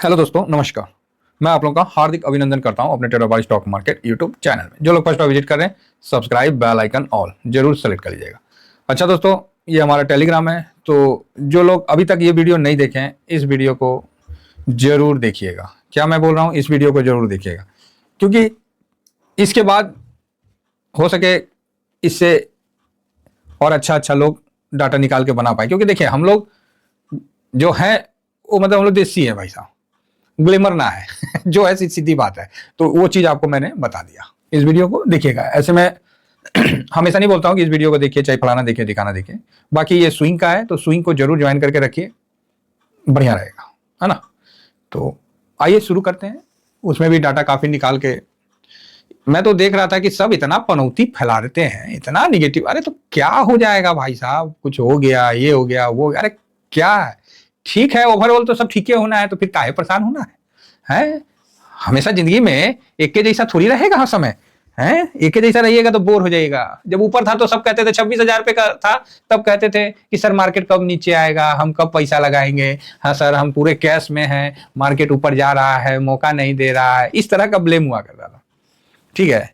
Hello दोस्तों, नमस्कार। मैं आप लोगों का हार्दिक अभिनंदन करता हूं अपने trader by stock market YouTube channel में। जो लोग फर्स्ट बार विजिट कर रहे हैं, सब्सक्राइब, बेल आइकन ऑल जरूर सेलेक्ट कर लीजिएगा। अच्छा दोस्तों, ये हमारा टेलीग्राम है, तो जो लोग अभी तक ये वीडियो नहीं देखे हैं, इस वीडियो को जरूर देखिएगा। क्या मैं बोल रहा हूँ, इस वीडियो को जरूर देखिएगा, क्योंकि इसके बाद हो सके इससे और अच्छा लोग डाटा निकाल के बना पाए। क्योंकि देखिए, हम लोग जो है वो मतलब हम लोग देसी है भाई साहब, ग्लैमर ना है जो है सीधी बात है। तो वो चीज आपको मैंने बता दिया। इस वीडियो को देखिएगा। ऐसे मैं हमेशा नहीं बोलता हूँ कि इस वीडियो को देखिए, चाहे फलाना देखिए दिखाना देखिए। बाकी ये स्विंग का है, तो स्विंग को जरूर ज्वाइन करके रखिए, बढ़िया रहेगा, है ना। तो आइए शुरू करते हैं। उसमें भी डाटा काफी निकाल के मैं तो देख रहा था कि सब इतना पनौती फैला देते हैं, इतना निगेटिव। अरे तो क्या हो जाएगा भाई साहब, कुछ हो गया, ये हो गया, वो, अरे क्या है, ठीक है, ओवरऑल तो सब ठीक ही होना है, तो फिर काहे परेशान होना है? हमेशा जिंदगी में एक के जैसा थोड़ी रहेगा। हर समय है एक के जैसा रहिएगा तो बोर हो जाएगा। जब ऊपर था तो सब कहते थे 26,000 पे का था, तब कहते थे कि सर मार्केट कब नीचे आएगा, हम कब पैसा लगाएंगे। हाँ सर, हम पूरे कैश में हैं, मार्केट ऊपर जा रहा है, मौका नहीं दे रहा है। इस तरह का ब्लेम हुआ करता था। ठीक है,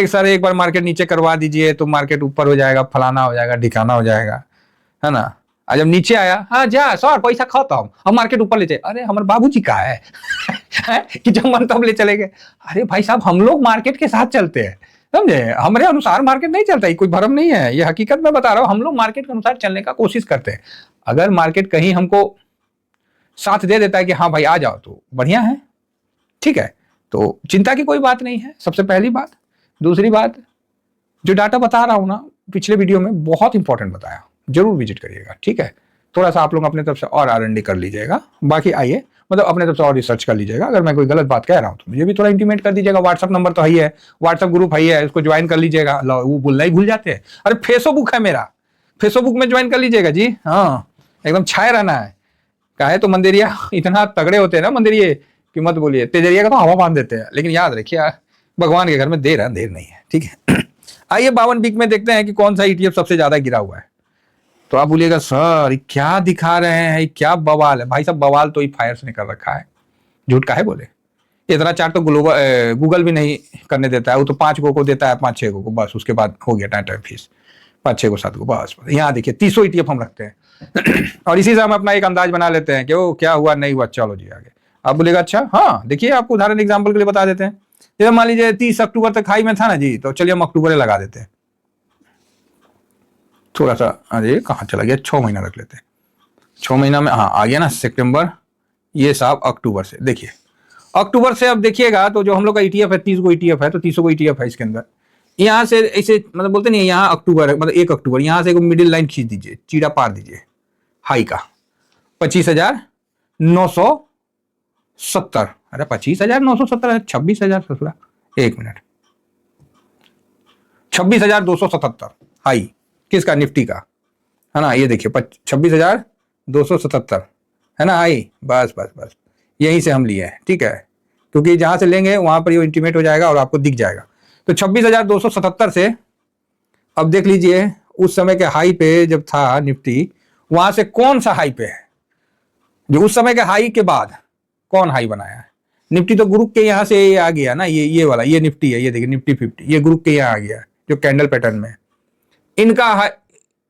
सर एक बार मार्केट नीचे करवा दीजिए तो मार्केट ऊपर हो जाएगा, फलाना हो जाएगा, ढिकाना हो जाएगा, है ना। और जब नीचे आया, हाँ जा सर पैसा खाता हम मार्केट ऊपर ले चले। अरे हमारे बाबूजी का है कि जब मन तब ले चले गए। अरे भाई साहब, हम लोग मार्केट के साथ चलते हैं, समझे। हमारे अनुसार मार्केट नहीं चलता, ये कोई भ्रम नहीं है, ये हकीकत मैं बता रहा हूँ। हम लोग मार्केट के अनुसार चलने का कोशिश करते हैं। अगर मार्केट कहीं हमको साथ दे देता है कि हाँ भाई आ जाओ, तो बढ़िया है, ठीक है। तो चिंता की कोई बात नहीं है, सबसे पहली बात। दूसरी बात, जो डाटा बता रहा हूं ना, पिछले वीडियो में बहुत इंपॉर्टेंट बताया, जरूर विजिट करिएगा, ठीक है। थोड़ा सा आप लोग अपने तरफ से और R&D कर लीजिएगा। बाकी आइए, मतलब अपने तरफ से और रिसर्च कर लीजिएगा। अगर मैं कोई गलत बात कह रहा हूं तो मुझे भी थोड़ा इंटीमेट कर दीजिएगा। व्हाट्सअप नंबर तो है, व्हाट्सअप ग्रुप है, उसको ज्वाइन कर लीजिएगा। वो भूलना ही भूल जाते हैं। अरे फेसबुक है मेरा, फेसबुक में ज्वाइन कर लीजिएगा जी। हाँ, एकदम छाए रहना है। काहे तो मंदिरिया इतना तगड़े होते हैं ना, मंदिरिये कि मत बोलिए। तेजरिया का तो हवा बांध देते हैं। लेकिन याद रखिए, भगवान के घर में देर है, देर नहीं है, ठीक है। आइए 52 वीक में देखते हैं कि कौन सा ETF सबसे ज्यादा गिरा हुआ है। तो आप बोलिएगा सर क्या दिखा रहे हैं, क्या बवाल है। भाई साहब, बवाल तो ही फायर्स ने कर रखा है, झूठ काहे बोले। इतना चार्ट तो गूगल भी नहीं करने देता है। वो तो 5 को देता है, 5-6 को बस, उसके बाद हो गया टाइम फीस। 5-6 को 7 को बस। यहाँ देखिए 300 ETF हम रखते हैं और इसी से हम अपना एक अंदाज बना लेते हैं कि वो क्या हुआ नहीं हुआ, चलो जी आगे। आप बोलेगा अच्छा, हाँ देखिए, आपको उदाहरण एग्जाम्पल के लिए बता देते हैं। जैसे मान लीजिए 30 अक्टूबर तक हाई में था ना जी, तो चलिए हम अक्टूबर लगा देते हैं। थोड़ा सा अरे कहाँ चला गया, 6 महीना रख लेते हैं। 6 महीना में हाँ आ गया ना सितंबर, ये साहब अक्टूबर से देखिए। अक्टूबर से अब देखिएगा तो जो हम लोग का ETF है, 30 को ETF है, तो 30 को ETF है। इसके अंदर यहाँ से ऐसे मतलब बोलते नहीं, यहाँ अक्टूबर है, मतलब 1 अक्टूबर, यहाँ से एक मिडिल लाइन खींच दीजिए, चीड़ा पार दीजिए हाई का 25,970। अरे 25,970, 26,000 ससुरा, 1 मिनट, 26,277 हाई किसका, निफ्टी का, है ना। ये देखिए 26,277 है ना हाई। बस बस बस, यहीं से हम लिए हैं, ठीक है। क्योंकि जहां से लेंगे वहां पर ये इंटीमेट हो जाएगा और आपको दिख जाएगा। तो 26,277 से अब देख लीजिए उस समय के हाई पे जब था निफ्टी, वहां से कौन सा हाई पे है, जो उस समय के हाई के बाद कौन हाई बनाया है। निफ्टी तो ग्रुप के यहां से आ गया ना, ये वाला, ये निफ्टी है, ये देखिए निफ्टी 50, ये ग्रुप के यहाँ आ गया जो कैंडल पैटर्न में। इनका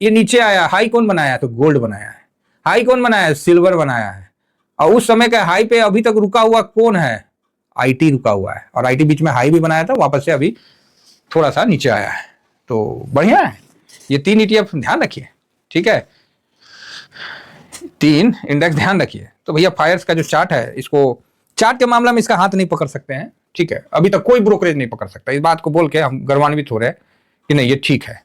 ये नीचे आया, हाई कौन बनाया है, तो गोल्ड बनाया है। हाई कौन बनाया है, सिल्वर बनाया है। और उस समय का हाई पे अभी तक रुका हुआ कौन है, IT रुका हुआ है। और IT बीच में हाई भी बनाया था, वापस से अभी थोड़ा सा नीचे आया है, तो बढ़िया है। ये 3 ETF ध्यान रखिए, ठीक है, 3 इंडेक्स ध्यान रखिए। तो भैया फायर्स का जो चार्ट है, इसको चार्ट के मामला में इसका हाथ नहीं पकड़ सकते हैं, ठीक है। अभी तक कोई ब्रोकरेज नहीं पकड़ सकता। इस बात को बोल के हम गर्वान्वित हो रहे हैं कि नहीं ये ठीक है।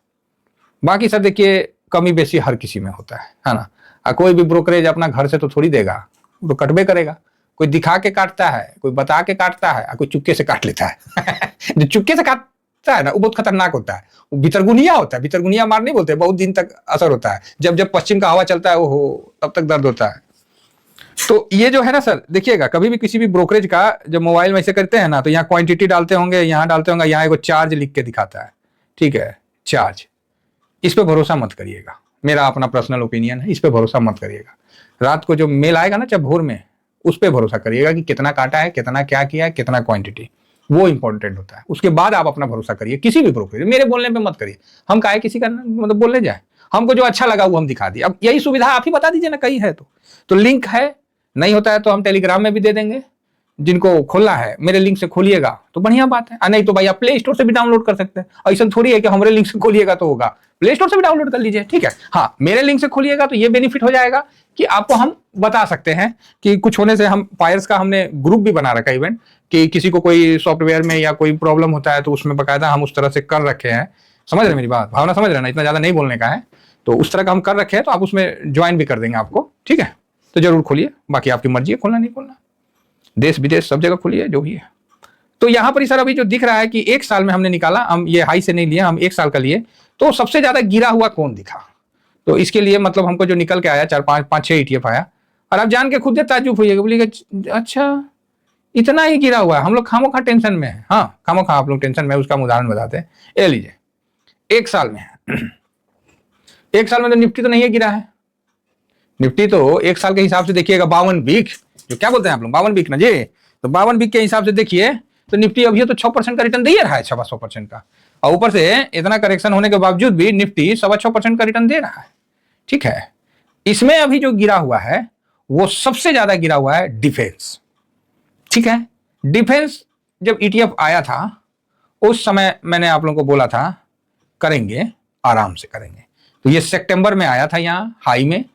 बाकी सब देखिए कमी बेसी हर किसी में होता है ना। कोई भी ब्रोकरेज अपना घर से तो थोड़ी देगा, तो कटबे करेगा। कोई दिखा के काटता है, कोई बता के काटता है, कोई चुपके से काट लेता है जो चुपके से काटता है ना, वो बहुत खतरनाक होता है। वो भितरगुनिया होता है, भितरगुनिया मार नहीं बोलते, बहुत दिन तक असर होता है। जब जब पश्चिम का हवा चलता है, वो तब तक दर्द होता है। तो ये जो है ना सर, देखिएगा कभी भी किसी भी ब्रोकरेज का जब मोबाइल में ऐसे करते हैं ना, तो यहाँ क्वांटिटी डालते होंगे, यहाँ डालते होंगे, यहाँ एक चार्ज लिख के दिखाता है, ठीक है, चार्ज। इस पे भरोसा मत करिएगा, मेरा अपना पर्सनल ओपिनियन है, इस पे भरोसा मत करिएगा। रात को जो मेल आएगा ना, चाहे भोर में, उस पर भरोसा करिएगा कि कितना काटा है, कितना क्या किया है, कितना क्वांटिटी, वो इंपॉर्टेंट होता है। उसके बाद आप अपना भरोसा करिए किसी भी ब्रोकर, मेरे बोलने पे मत करिए। हम काहे किसी का मतलब बोलने जाए, हमको जो अच्छा लगा वो हम दिखा दिए। अब यही सुविधा आप ही बता दीजिए ना, कहीं है तो लिंक है, नहीं होता है तो हम टेलीग्राम में भी दे देंगे। जिनको खोलना है मेरे लिंक से खोलिएगा तो बढ़िया बात है, नहीं तो भाई आप प्ले स्टोर से भी डाउनलोड कर सकते हैं। ऐसा थोड़ी है कि हमारे लिंक से खोलिएगा तो होगा, प्ले स्टोर से भी डाउनलोड कर लीजिए, ठीक है। हाँ, मेरे लिंक से खोलिएगा तो ये बेनिफिट हो जाएगा कि आपको हम बता सकते हैं कि कुछ होने से, हम पायर्स का हमने ग्रुप भी बना रखा है इवेंट, कि किसी को कोई सॉफ्टवेयर में या कोई प्रॉब्लम होता है तो उसमें बकायदा हम उस तरह से कर रखे हैं। समझ रहे मेरी बात, भावना समझ रहे ना, इतना ज्यादा नहीं बोलने का है, तो उस तरह का हम कर रखे हैं, तो आप उसमें ज्वाइन भी कर देंगे आपको, ठीक है। तो जरूर खोलिए, बाकी आपकी मर्जी है खोलना नहीं खोलना, देश विदेश सब जगह खोलिए जो भी है। तो यहाँ पर सर अभी जो दिख रहा है कि एक साल में हमने निकाला, हम ये हाई से नहीं लिए, हम एक साल का लिए, तो सबसे ज्यादा गिरा हुआ कौन दिखा। तो इसके लिए मतलब हमको जो निकल के आया 4-5-6 ETF आया, और आप जान के खुद ताज्जुब होइएगा, बोलिएगा अच्छा इतना ही गिरा हुआ है, हम लोग खामोखा टेंशन में है। हाँ, खामोखा आप लोग टेंशन में, उसका हम उदाहरण बताते हैं। ये लीजिए, एक साल में एक साल में तो निफ्टी तो नहीं है गिरा है। निफ्टी तो एक साल के हिसाब से देखिएगा 52 वीक, जो क्या बोलते हैं आप लोग 52 वीक ना जी, तो 52 वीक के हिसाब से देखिए तो निफ्टी अभी तो 6% का रिटर्न दे रहा है, 6% का, और ऊपर से इतना करेक्शन होने के बावजूद भी निफ्टी 6.25% का रिटर्न दे रहा है, ठीक है। इसमें अभी जो गिरा हुआ है वो सबसे ज्यादा गिरा हुआ है डिफेंस, ठीक है। डिफेंस जब ETF आया था उस समय मैंने आप लोगों को बोला था करेंगे, आराम से करेंगे, तो ये सितंबर में आया था यहाँ हाई में,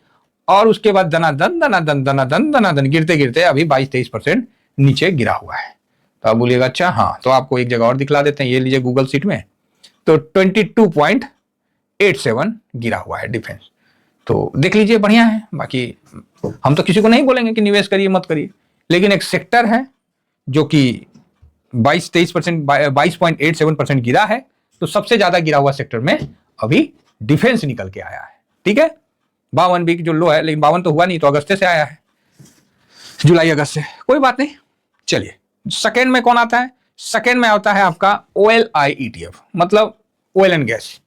और उसके बाद दनादन गिरते गिरते अभी 22-23% नीचे गिरा हुआ है। तो आप बोलिएगा अच्छा, हाँ, तो आपको एक जगह और दिखला देते हैं, ये लीजिए गूगल शीट में, तो 22.87 गिरा हुआ है डिफेंस, तो देख लीजिए, बढ़िया है। बाकी हम तो किसी को नहीं बोलेंगे कि निवेश करिए मत करिए, लेकिन एक सेक्टर है जो कि 22.87% गिरा है, तो सबसे ज्यादा गिरा हुआ सेक्टर में अभी डिफेंस निकल के आया है, ठीक है। 52 वीक जो लो है, लेकिन 52 तो हुआ नहीं, तो अगस्त से आया है, जुलाई अगस्त से, कोई बात नहीं। चलिए, सेकेंड में कौन आता है? सेकेंड में आता है आपका OLI ETF, मतलब ऑयल एंड गैस।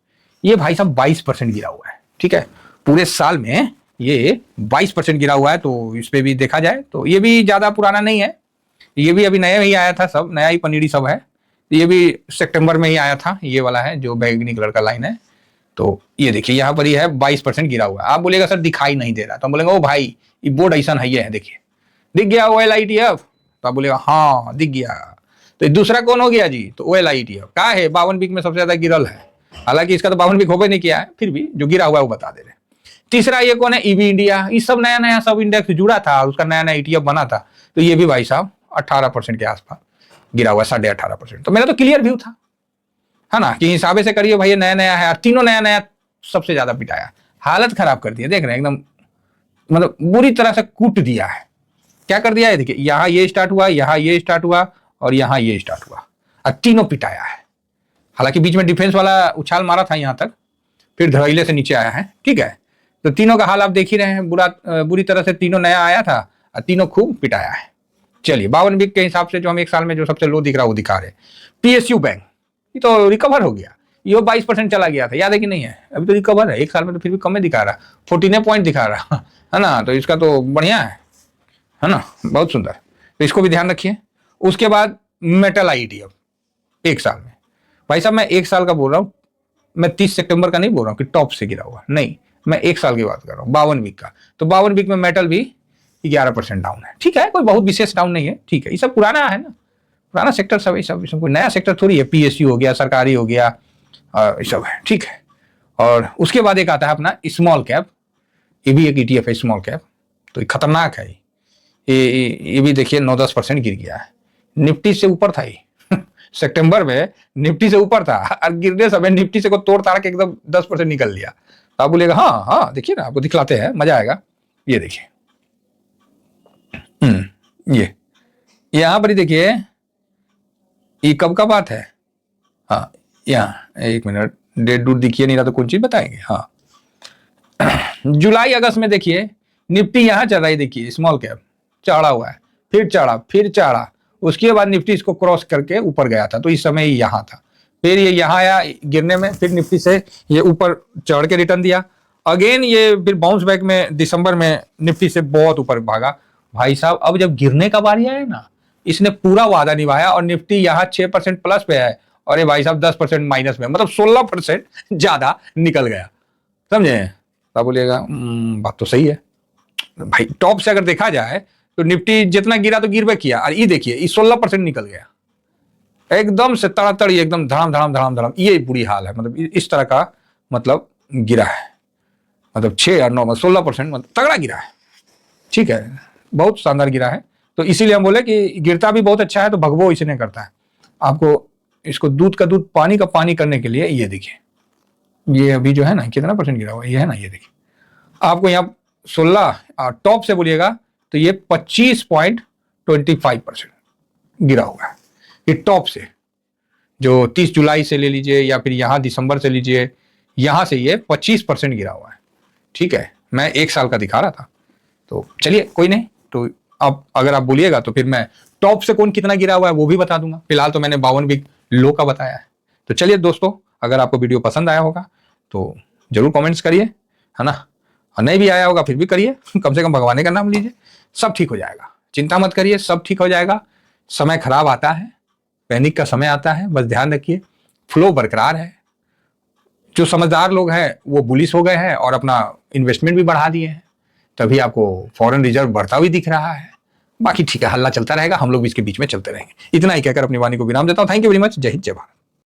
ये भाई साहब 22% गिरा हुआ है, ठीक है। पूरे साल में ये 22% गिरा हुआ है, तो इस पे भी देखा जाए तो ये भी ज्यादा पुराना नहीं है, ये भी अभी नया ही आया था, सब नया ही पनीरी सब है। ये भी सितंबर में ही आया था, ये वाला है जो बैंगनी कलर का लाइन है। तो ये देखिए यहाँ पर ही है 22% गिरा हुआ है। आप बोलेगा सर दिखाई नहीं दे रहा, तो हम बोलेंगे ओ भाई ये बोर्ड ऐसा है, ये है देखिए, दिख गया OLI ETF, तो आप बोलेगा हाँ दिख गया। तो दूसरा कौन हो गया जी? तो OLI ETF क्या है, 52 वीक में सबसे ज्यादा गिरल है, हालांकि इसका तो 52 वीक होबे नहीं किया है, फिर भी जो गिरा हुआ है वो बता दे रहे। तीसरा ये कौन है? EV India. ये सब नया नया सब इंडेक्स जुड़ा था और उसका नया नया ETF बना था, तो ये भी भाई साहब 18% के आसपास गिरा हुआ है, 18.5%। तो मेरा तो क्लियर व्यू था, है ना, कि हिसाबे से करिए भाई, नया नया है, तीनों नया नया सबसे ज्यादा पिटाया, हालत खराब कर दिया, देख रहे हैं एकदम, मतलब बुरी तरह से कूट दिया है। क्या कर दिया है देखिए, यहाँ ये स्टार्ट हुआ, यहाँ ये स्टार्ट हुआ, और यहाँ ये स्टार्ट हुआ, और तीनों पिटाया है। हालांकि बीच में डिफेंस वाला उछाल मारा था यहाँ तक, फिर धड़ल्ले से नीचे आया है, ठीक है। तो तीनों का हाल आप देख ही रहे हैं, बुरी तरह से तीनों नया आया था और तीनों खूब पिटाया है। चलिए, 52 वीक के हिसाब से जो हम एक साल में जो सबसे लो दिख रहा है वो दिखा रहे। PSU बैंक ये तो रिकवर हो गया, ये 22% चला गया था, याद है कि नहीं है? अभी तो रिकवर है, एक साल में तो फिर भी कम दिखा रहा, 14 पॉइंट दिखा रहा है ना, तो इसका तो बढ़िया है ना, बहुत सुंदर। तो इसको भी ध्यान रखिए। उसके बाद मेटल ETF एक साल में, भाई साहब मैं एक साल का बोल रहा हूँ, मैं 30 सितंबर का नहीं बोल रहा हूँ कि टॉप से गिरा हुआ, नहीं, मैं एक साल की बात कर रहा हूँ, 52 वीक का। तो 52 वीक में मेटल भी 11% डाउन है, ठीक है, कोई बहुत विशेष डाउन नहीं है, ठीक है। ये सब पुराना है ना, पुराना सेक्टर सब, ये सब कोई नया सेक्टर थोड़ी है। PSU हो गया, सरकारी हो गया, ये सब है, ठीक है। और उसके बाद एक आता है अपना स्मॉल कैप, ये भी एक ETF है स्मॉल कैप, तो ये खतरनाक है। ये भी देखिए 9-10% गिर गया है, निफ्टी से ऊपर था ये सितंबर में निफ्टी से ऊपर था, और गिरने समय निफ्टी से को तोड़ ताड़ के एकदम 10% निकल लिया। तो आप बोलेगा हाँ हाँ, देखिए ना, आपको दिखलाते हैं, मजा आएगा। ये देखिए, ये यहाँ पर ही देखिए, ये कब का बात है, हाँ यहाँ एक मिनट, डेट डूट दिखिए नहीं रहा तो कौन चीज बताएंगे। हाँ, जुलाई अगस्त में देखिए निफ्टी यहाँ चल रहा है, देखिए स्मॉल कैप चढ़ा हुआ है, फिर चढ़ा, उसके बाद निफ्टी इसको क्रॉस करके ऊपर गया था, तो इस समय ये यहाँ था, फिर ये यहाँ आया गिरने में, फिर निफ्टी से ये ऊपर चढ़ के रिटर्न दिया, अगेन ये फिर बाउंस बैक में दिसंबर में निफ्टी से बहुत ऊपर भागा, भाई साहब अब जब गिरने का बारी आया ना, इसने पूरा वादा निभाया और निफ्टी यहाँ 6% प्लस पे है और ये भाई साहब 10% माइनस में, मतलब 16% ज्यादा निकल गया। समझे? क्या बोलिएगा? बात तो सही है भाई। टॉप से अगर देखा जाए तो निफ्टी जितना गिरा तो गिर किया, और ये देखिए ये 16% निकल गया एकदम से तड़ातड़ी, एकदम धड़ाम धड़ाम धड़ाम धड़ाम। ये बुरी हाल है, मतलब इस तरह का मतलब गिरा है, मतलब 6 और 9 में 16%, मतलब तगड़ा गिरा है। ठीक है, बहुत शानदार गिरा है। तो इसीलिए हम बोले कि गिरता भी बहुत अच्छा है तो भगवो इसने करता है। आपको इसको दूध का दूध पानी का पानी करने के लिए ये देखिए, ये अभी जो है ना कितना परसेंट गिरा हुआ है, ये है ना, ये देखिए आपको यहाँ 16, टॉप से बोलिएगा तो ये 25.25% गिरा हुआ है। ये टॉप से जो 30 जुलाई से ले लीजिए या फिर यहाँ दिसंबर से लीजिए, यहाँ से ये 25% गिरा हुआ है। ठीक है, मैं 1 साल का दिखा रहा था। तो चलिए कोई नहीं, तो अब अगर आप बोलिएगा तो फिर मैं टॉप से कौन कितना गिरा हुआ है वो भी बता दूंगा। फिलहाल तो मैंने 52 वीक लो का बताया है। तो चलिए दोस्तों, अगर आपको वीडियो पसंद आया होगा तो जरूर कमेंट्स करिए, है ना, और नहीं भी आया होगा फिर भी करिए कम से कम भगवान का नाम लीजिए, सब ठीक हो जाएगा। चिंता मत करिए, सब ठीक हो जाएगा। समय खराब आता है, पैनिक का समय आता है, बस ध्यान रखिए फ्लो बरकरार है। जो समझदार लोग हैं वो बुलिश हो गए हैं और अपना इन्वेस्टमेंट भी बढ़ा दिए हैं, तभी आपको फॉरेन रिजर्व बढ़ता हुई दिख रहा है। बाकी ठीक है, हल्ला चलता रहेगा, हम लोग भी इसके बीच में चलते रहेंगे। इतना ही कहकर अपनी वाणी को विराम देता हूं। Thank you very much. जय हिंद, जय भारत।